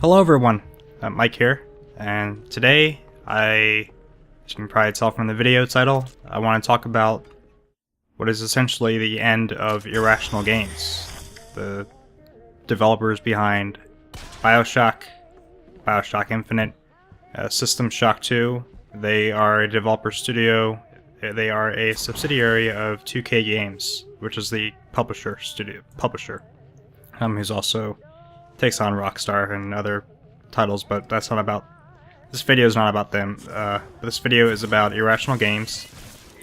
Hello everyone, Mike here, and today as you can probably tell from the video title, I want to talk about what is essentially the end of Irrational Games, the developers behind BioShock, BioShock Infinite, System Shock 2. They are a developer studio. They are a subsidiary of 2K Games, which is the publisher, who's also takes on Rockstar and other titles, but that's not about. This video is not about them. This video is about Irrational Games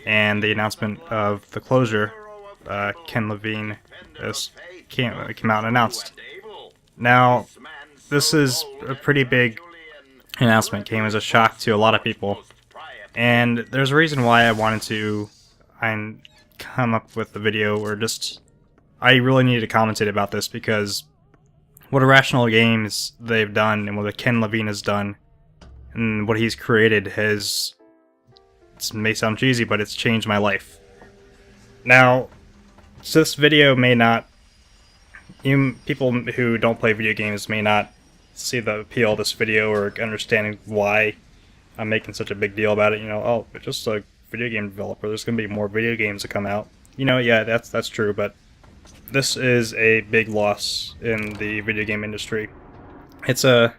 and the announcement of the closure. Ken Levine came out and announced. Now, this is a pretty big announcement. Came as a shock to a lot of people, and there's a reason why I wanted to come up with the video, or just I really needed to commentate about this because what Irrational Games they've done and what Ken Levine has done and what he's created it may sound cheesy, but it's changed my life. Now, so this video may not, people who don't play video games may not see the appeal of this video or understanding why I'm making such a big deal about it. Oh, it's just a video game developer, there's going to be more video games that come out. Yeah, that's true, but this is a big loss in the video game industry. It's not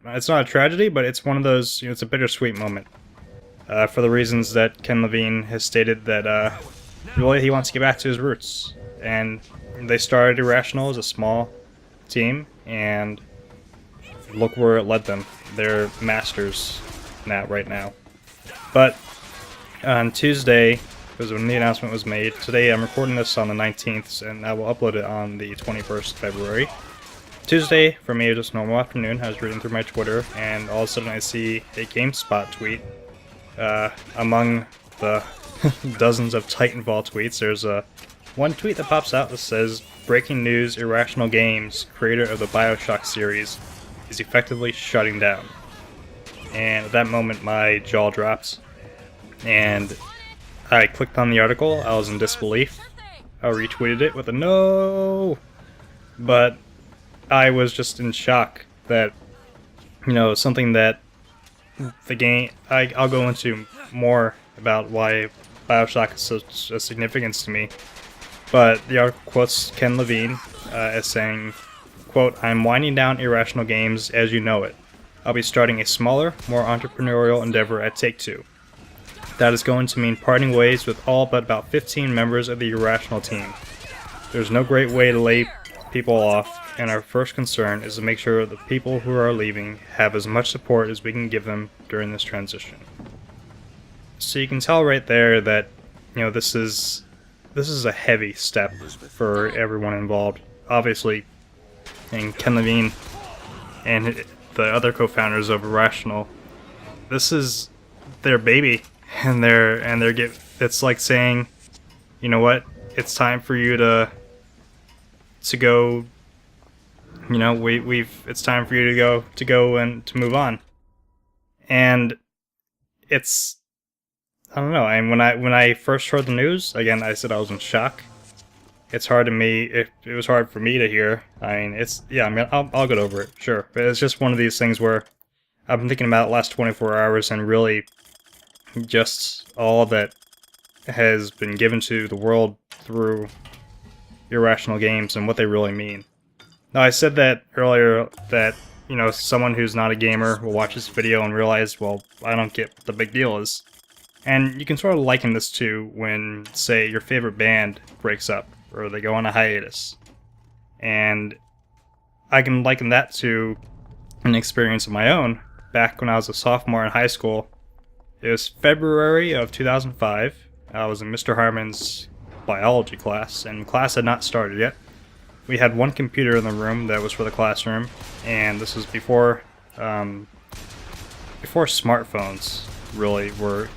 a tragedy, but it's one of those, it's a bittersweet moment. For the reasons that Ken Levine has stated that really he wants to get back to his roots. And they started Irrational as a small team, and look where it led them. They're masters right now. But on Tuesday, because when the announcement was made, today I'm recording this on the 19th, and I will upload it on the 21st of February. Tuesday, for me, it was just a normal afternoon. I was reading through my Twitter, and all of a sudden I see a GameSpot tweet. Among the dozens of Titanfall tweets, there's one tweet that pops out that says, "Breaking news, Irrational Games, creator of the BioShock series, is effectively shutting down." And at that moment, my jaw dropped, and I clicked on the article. I was in disbelief. I retweeted it with a no, but I was just in shock that, something that the game, I'll go into more about why BioShock is such a significance to me, but the article quotes Ken Levine as saying, quote, "I'm winding down Irrational Games as you know it. I'll be starting a smaller, more entrepreneurial endeavor at Take-Two. That is going to mean parting ways with all but about 15 members of the Irrational team. There's no great way to lay people off, and our first concern is to make sure the people who are leaving have as much support as we can give them during this transition." So you can tell right there that, this is a heavy step for everyone involved. Obviously, and Ken Levine and the other co-founders of Irrational, this is their baby. And it's like saying, you know what, it's time for you to go, it's time for you to go and to move on. And it's, I don't know, when I first heard the news, again, I said I was in shock. It's hard to me, it was hard for me to hear. I'll get over it, sure. But it's just one of these things where I've been thinking about it the last 24 hours and really just all that has been given to the world through Irrational Games and what they really mean. Now, I said that earlier that, someone who's not a gamer will watch this video and realize, well, I don't get what the big deal is. And you can sort of liken this to when, say, your favorite band breaks up or they go on a hiatus. And I can liken that to an experience of my own. Back when I was a sophomore in high school, it was February of 2005. I was in Mr. Harmon's biology class, and class had not started yet. We had one computer in the room that was for the classroom, and this was before smartphones really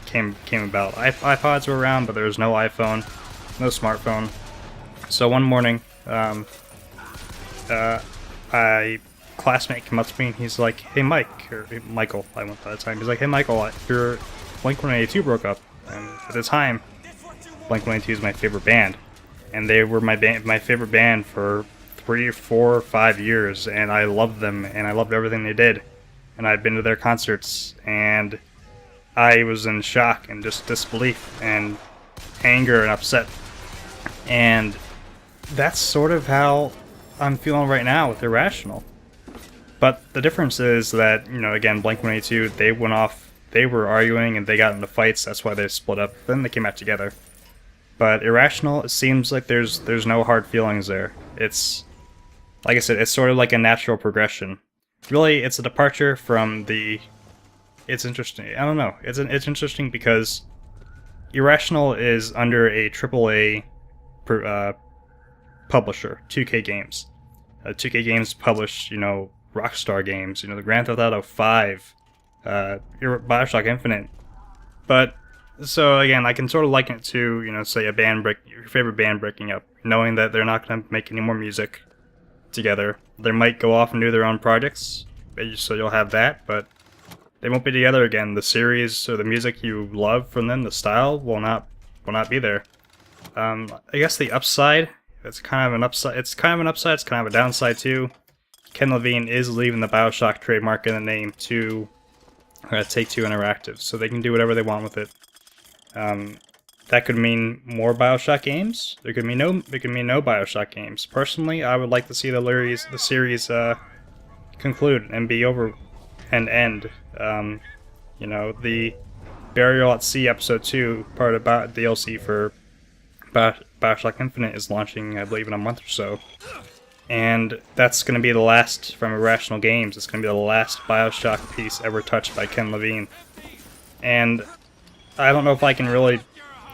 came about. iPods were around, but there was no iPhone, no smartphone. So one morning, classmate came up to me and he's like, "Hey Mike," or Michael, I went by the time. He's like, "Hey Michael, your Blink-182 broke up." And at the time, Blink-182 is my favorite band, and they were my favorite band for 3, 4, 5 years, and I loved them, and I loved everything they did. And I'd been to their concerts, and I was in shock and just disbelief and anger and upset. And that's sort of how I'm feeling right now with Irrational. But the difference is that, you know, again, Blink-182, they went off, they were arguing and they got into fights, that's why they split up, then they came back together. But Irrational, it seems like there's no hard feelings there. It's, like I said, it's sort of like a natural progression. Really, it's a departure from the... It's interesting. I don't know. It's interesting because Irrational is under a AAA publisher, 2K Games. 2K Games published, you know, Rockstar games, you know, the Grand Theft Auto 5, BioShock Infinite. But, so again, I can sort of liken it to, you know, say your favorite band breaking up, knowing that they're not going to make any more music together. They might go off and do their own projects, so you'll have that, but they won't be together again. The series or the music you love from them, the style, will not be there. I guess the upside, it's kind of an upside. It's kind of an upside. It's kind of a downside too. Ken Levine is leaving the BioShock trademark in the name to Take-Two Interactive, so they can do whatever they want with it. That could mean more BioShock games. There could mean no BioShock games. Personally, I would like to see the series conclude and be over and end. You know, the Burial at Sea Episode 2, part of DLC for BioShock Infinite, is launching, I believe, in a month or so. And that's going to be the last from Irrational Games. It's going to be the last BioShock piece ever touched by Ken Levine. And I don't know if I can really...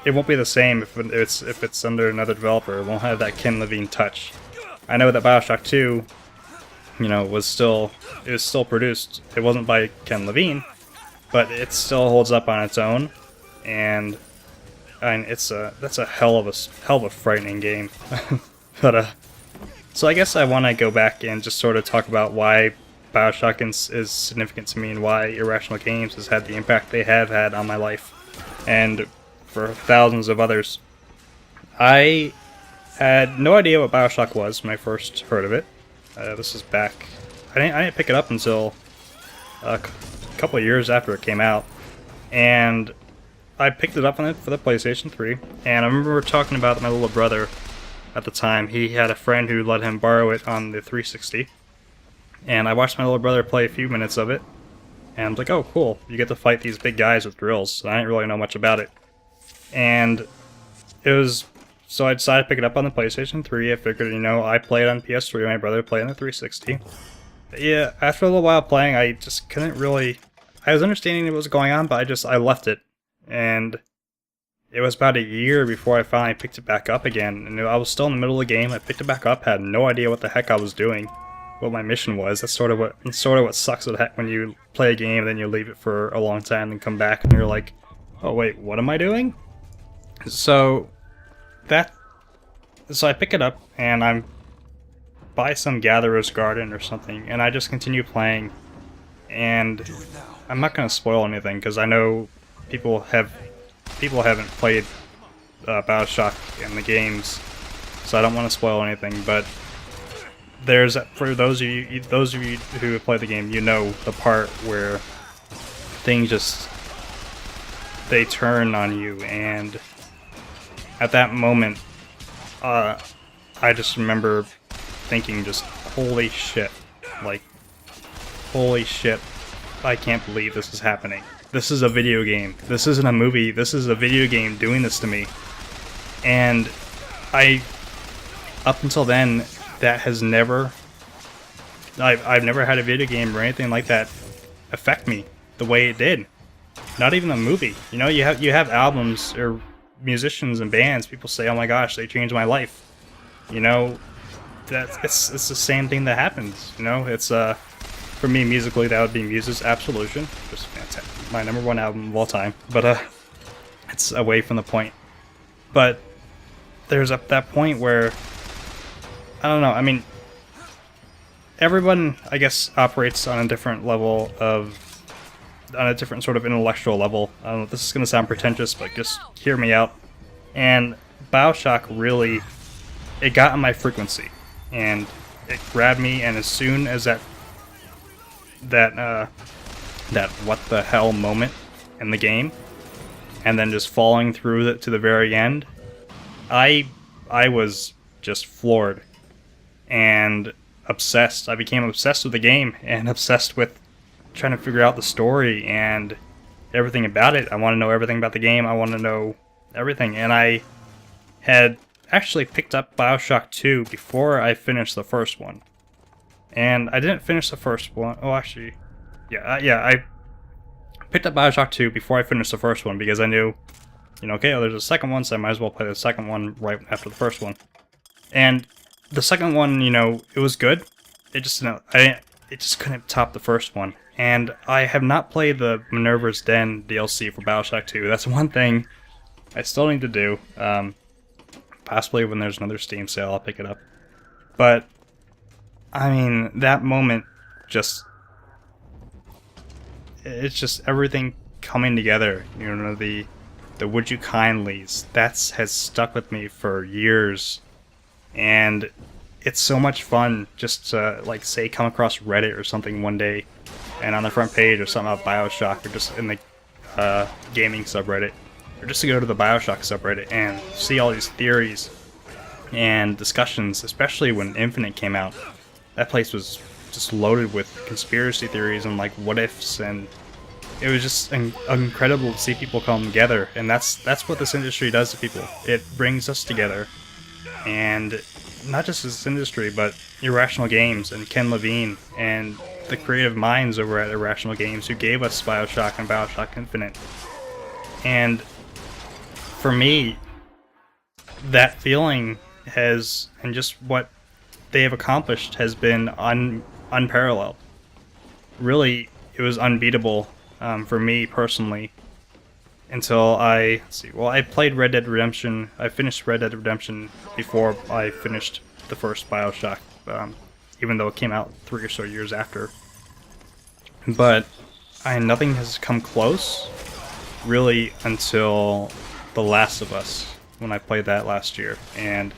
It won't be the same if it's under another developer. It won't have that Ken Levine touch. I know that BioShock 2, you know, was still produced. It wasn't by Ken Levine, but it still holds up on its own. And that's a hell of a frightening game. But so I guess I want to go back and just sort of talk about why BioShock is significant to me and why Irrational Games has had the impact they have had on my life and for thousands of others. I had no idea what BioShock was when I first heard of it. This is back... I didn't pick it up until a couple of years after it came out. And I picked it up for the PlayStation 3. And I remember talking about my little brother at the time. He had a friend who let him borrow it on the 360. And I watched my little brother play a few minutes of it. And I was like, oh, cool. You get to fight these big guys with drills. I didn't really know much about it. And it was... So I decided to pick it up on the PlayStation 3. I figured, you know, I played on PS3, my brother played on the 360. Yeah, after a little while playing, I just couldn't really... I was understanding what was going on, but I left it. And it was about a year before I finally picked it back up again. And I was still in the middle of the game. I picked it back up, had no idea what the heck I was doing, what my mission was. That's sort of what sucks when you play a game and then you leave it for a long time and come back and you're like, oh wait, what am I doing? So I pick it up and I'm by some gatherer's garden or something, and I just continue playing. And I'm not going to spoil anything because I know people haven't played BioShock in the games, so I don't want to spoil anything. But for those of you who have played the game, you know the part where things they turn on you, and at that moment, I just remember thinking just, holy shit, like, holy shit, I can't believe this is happening. This is a video game. This isn't a movie. This is a video game doing this to me. And up until then, that has never, I've never had a video game or anything like that affect me the way it did. Not even a movie. You know, you have albums or musicians and bands, people say, oh my gosh, they changed my life. You know, it's the same thing that happens. You know, it's for me musically, that would be Muse's Absolution, just fantastic, my #1 album of all time. But it's away from the point. But there's that point where, I don't know, I mean, everyone, I guess, operates on a different level on a different sort of intellectual level. I don't know if this is going to sound pretentious, but just hear me out. And BioShock really, it got on my frequency. And it grabbed me, and as soon as that what the hell moment in the game, and then just falling through it to the very end, I was just floored and obsessed. I became obsessed with the game and obsessed with trying to figure out the story and everything about it. I want to know everything about the game. I want to know everything. And I had actually picked up BioShock 2 before I finished the first one. And I didn't finish the first one. Oh, actually, I picked up BioShock 2 before I finished the first one because I knew, okay, there's a second one, so I might as well play the second one right after the first one. And the second one, it was good. It just, it just couldn't top the first one. And I have not played the Minerva's Den DLC for BioShock 2. That's one thing I still need to do. Possibly when there's another Steam sale, I'll pick it up. But, I mean, that moment it's just everything coming together. The Would You Kindlys, has stuck with me for years. And it's so much fun just to, say, come across Reddit or something one day, and on the front page or something about BioShock, or just in the gaming subreddit, or just to go to the BioShock subreddit and see all these theories and discussions, especially when Infinite came out. That place was just loaded with conspiracy theories and what ifs, and it was just incredible to see people come together. And that's what this industry does to people. It brings us together, and not just this industry, but Irrational Games and Ken Levine and the creative minds over at Irrational Games who gave us BioShock and BioShock Infinite. And for me, that feeling has, and just what they have accomplished, has been unparalleled. Really, it was unbeatable for me personally until I played Red Dead Redemption. I finished Red Dead Redemption before I finished the first BioShock, even though it came out 3 or so years after. But nothing has come close, really, until The Last of Us, when I played that last year. And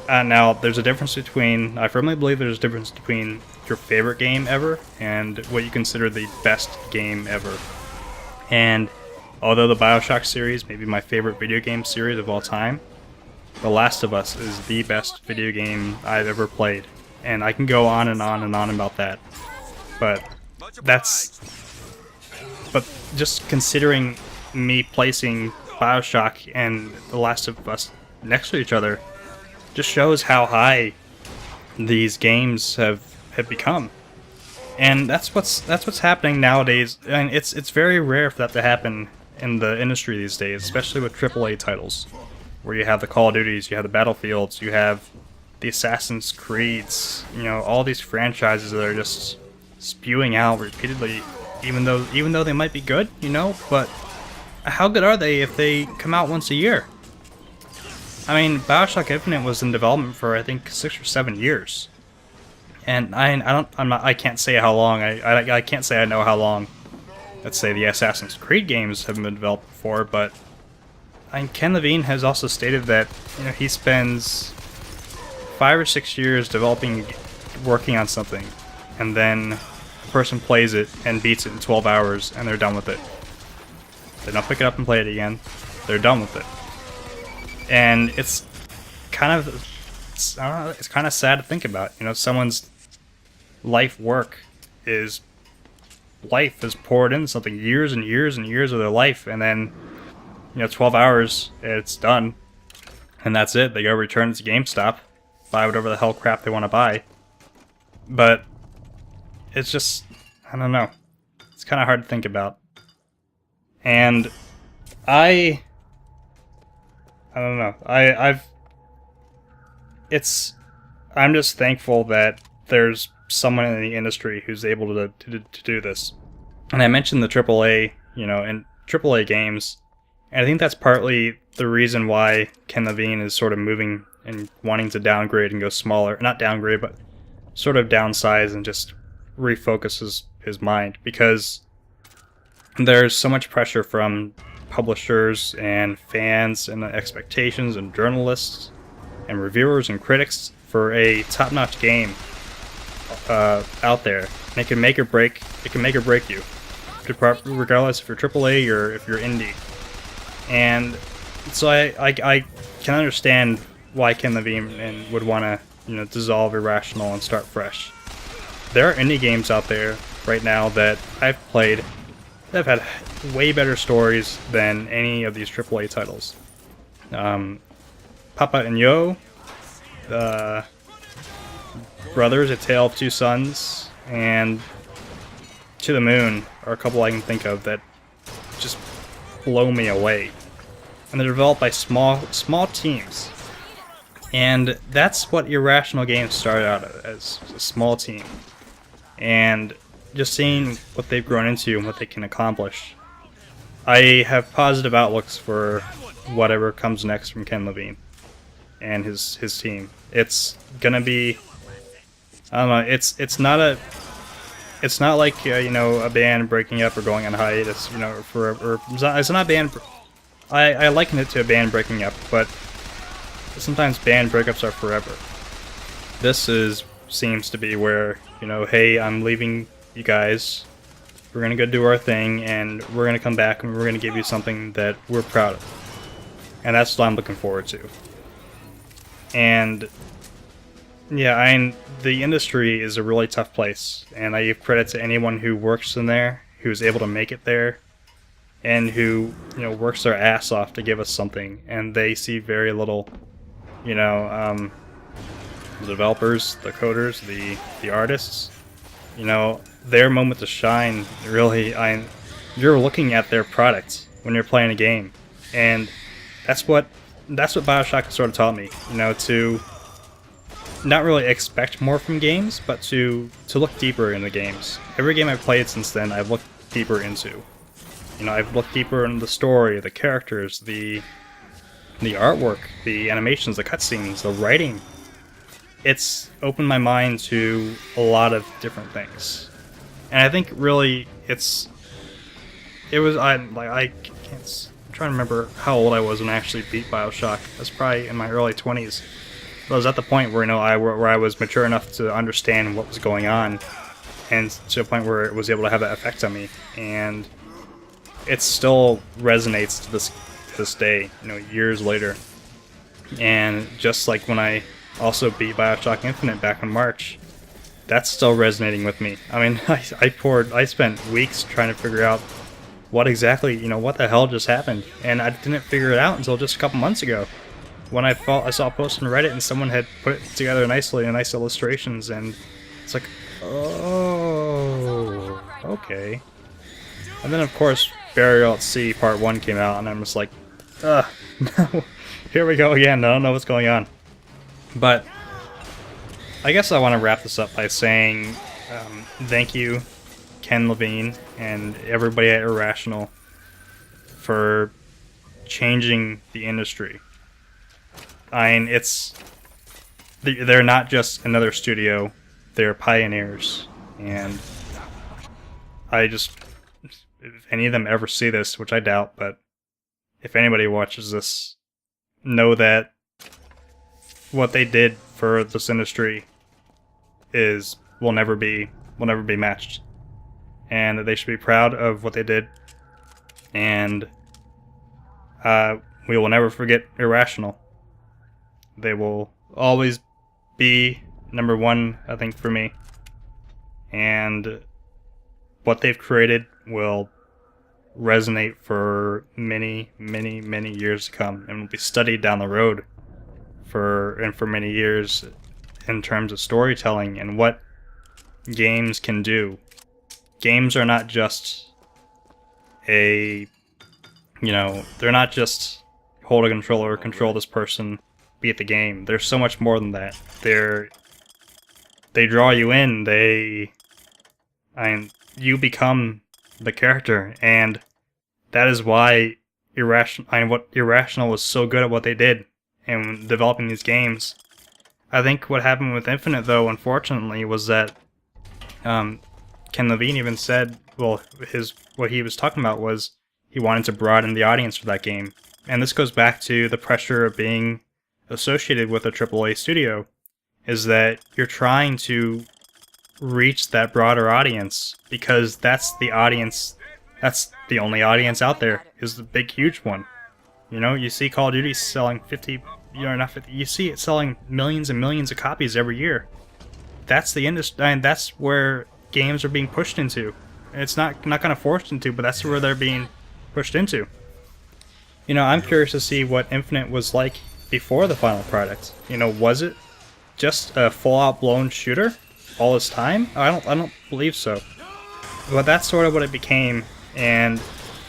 now, there's a difference between, I firmly believe there's a difference between your favorite game ever and what you consider the best game ever. And although the BioShock series may be my favorite video game series of all time, The Last of Us is the best video game I've ever played. And I can go on and on and on about that. But just considering me placing BioShock and The Last of Us next to each other just shows how high these games have become. And that's what's happening nowadays. And it's very rare for that to happen in the industry these days, especially with AAA titles, where you have the Call of Duties, you have the Battlefields, you have the Assassin's Creeds, all these franchises that are just spewing out repeatedly, even though they might be good, but how good are they if they come out once a year? I mean, BioShock Infinite was in development for, I think, 6 or 7 years. And I can't say how long, I can't say I know how long, let's say, the Assassin's Creed games have been developed for, but Ken Levine has also stated that, he spends 5 or 6 years working on something, and then a person plays it and beats it in 12 hours, and they're done with it. They don't pick it up and play it again. They're done with it. And it's kind of sad to think about. Someone's life is poured into something, years and years and years of their life, and then 12 hours, it's done, and that's it. They go return it to GameStop, buy whatever the hell crap they want to buy. But it's just, I don't know. It's kind of hard to think about. And I don't know. I'm just thankful that there's someone in the industry who's able to do this. And I mentioned the AAA, and AAA games, and I think that's partly the reason why Ken Levine is sort of moving and wanting to downgrade and go smaller. Not downgrade, but sort of downsize and just refocus his mind, because there's so much pressure from publishers and fans and expectations and journalists and reviewers and critics for a top-notch game out there, and it can make or break. It can make or break you, regardless if you're AAA or if you're indie. And so I can understand why Ken Levine would want to dissolve Irrational and start fresh. There are indie games out there right now that I've played that have had way better stories than any of these AAA titles. Papa and Yo, Brothers, A Tale of Two Sons, and To the Moon are a couple I can think of that just blow me away. And they're developed by small teams. And that's what Irrational Games started out as, a small team. And just seeing what they've grown into and what they can accomplish, I have positive outlooks for whatever comes next from Ken Levine and his team. It's gonna be, I don't know, it's not like a band breaking up or going on hiatus, forever. It's not a band. I liken it to a band breaking up, but sometimes band breakups are forever. This seems to be where, hey, I'm leaving you guys. We're gonna go do our thing, and we're gonna come back, and we're gonna give you something that we're proud of. And that's what I'm looking forward to. And yeah, the industry is a really tough place, and I give credit to anyone who works in there, who's able to make it there, and who works their ass off to give us something, and they see very little. The developers, the coders, the artists, their moment to shine. Really, you're looking at their product when you're playing a game, and that's what BioShock has sort of taught me. To not really expect more from games, but to look deeper in the games. Every game I've played since then, I've looked deeper into. I've looked deeper into the story, the characters, the artwork, the animations, the cutscenes, the writing. It's opened my mind to a lot of different things, and I think really I'm trying to remember how old I was when I actually beat BioShock. I was probably in my early 20s. I was at the point where where I was mature enough to understand what was going on, and to a point where it was able to have that effect on me, and it still resonates to this day, years later. And just like when I also beat BioShock Infinite back in March, that's still resonating with me. I mean, I spent weeks trying to figure out what exactly, what the hell just happened, and I didn't figure it out until just a couple months ago, when I saw a post on Reddit and someone had put it together nicely in nice illustrations, and it's like, oh, okay. And then of course Burial at Sea Part 1 came out, and I'm just like, no, here we go again, I don't know what's going on. But I guess I want to wrap this up by saying thank you, Ken Levine, and everybody at Irrational, for changing the industry. They're not just another studio, they're pioneers, and if any of them ever see this, which I doubt, but if anybody watches this, know that what they did for this industry will never be matched, and that they should be proud of what they did, and we will never forget Irrational. They will always be number one, I think, for me, and what they've created will resonate for many, many, many years to come, and will be studied down the road for many years in terms of storytelling and what games can do. Games are not just they're not just hold a controller, control this person, beat the game. There's so much more than that. They draw you in. You become the character, and that is why Irrational was so good at what they did in developing these games. I think what happened with Infinite, though, unfortunately, was that Ken Levine even said, what he was talking about was he wanted to broaden the audience for that game. And this goes back to the pressure of being associated with a AAA studio. is that you're trying to reach that broader audience, because that's the audience, that's the only audience out there, is the big huge one. You know, you see Call of Duty selling 50, you know, not 50, you see it selling millions and millions of copies every year. That's the industry, and that's where games are being pushed into. It's not kind of forced into, but that's where they're being pushed into. You know, I'm curious to see what Infinite was like before the final product. You know, was it just a full-out blown shooter all this time? I don't believe so. But that's sort of what it became, and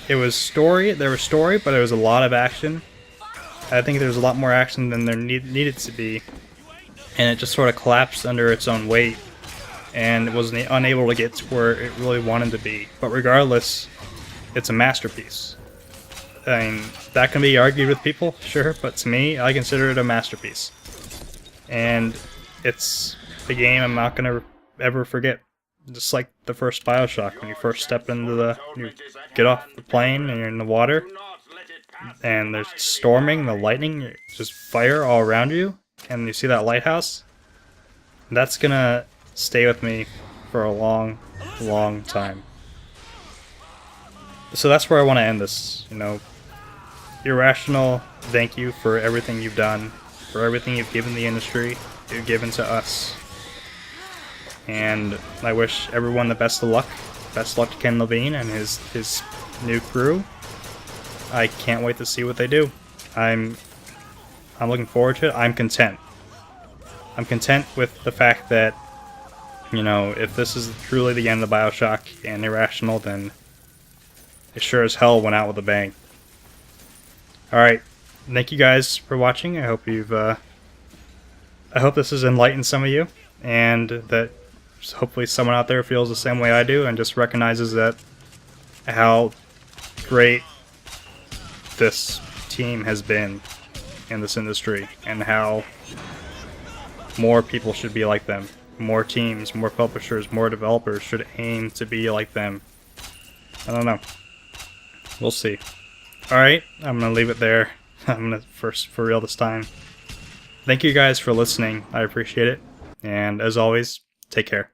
it was story. There was story, but there was a lot of action. I think there was a lot more action than there needed to be, and it just sort of collapsed under its own weight, and it was unable to get to where it really wanted to be. But regardless, it's a masterpiece. I mean, that can be argued with people, sure, but to me, I consider it a masterpiece. And it's the game I'm not going to ever forget. Just like the first BioShock, when you first step into you get off the plane and you're in the water, and there's storming, the lightning, just fire all around you, and you see that lighthouse. That's gonna stay with me for a long, long time. So that's where I want to end this. You know, Irrational, thank you for everything you've done, for everything you've given the industry, you've given to us. And I wish everyone the best of luck. Best luck to Ken Levine and his new crew. I can't wait to see what they do. I'm looking forward to it. I'm content. I'm content with the fact that, you know, if this is truly the end of BioShock and Irrational, then it sure as hell went out with a bang. Alright, thank you guys for watching. I hope you've I hope this has enlightened some of you, and that hopefully someone out there feels the same way I do and just recognizes that how great this team has been in this industry, and how more people should be like them. More teams, more publishers, more developers should aim to be like them. I don't know. We'll see. Alright, I'm gonna leave it there. I'm gonna first for real this time. Thank you guys for listening. I appreciate it. And as always, take care.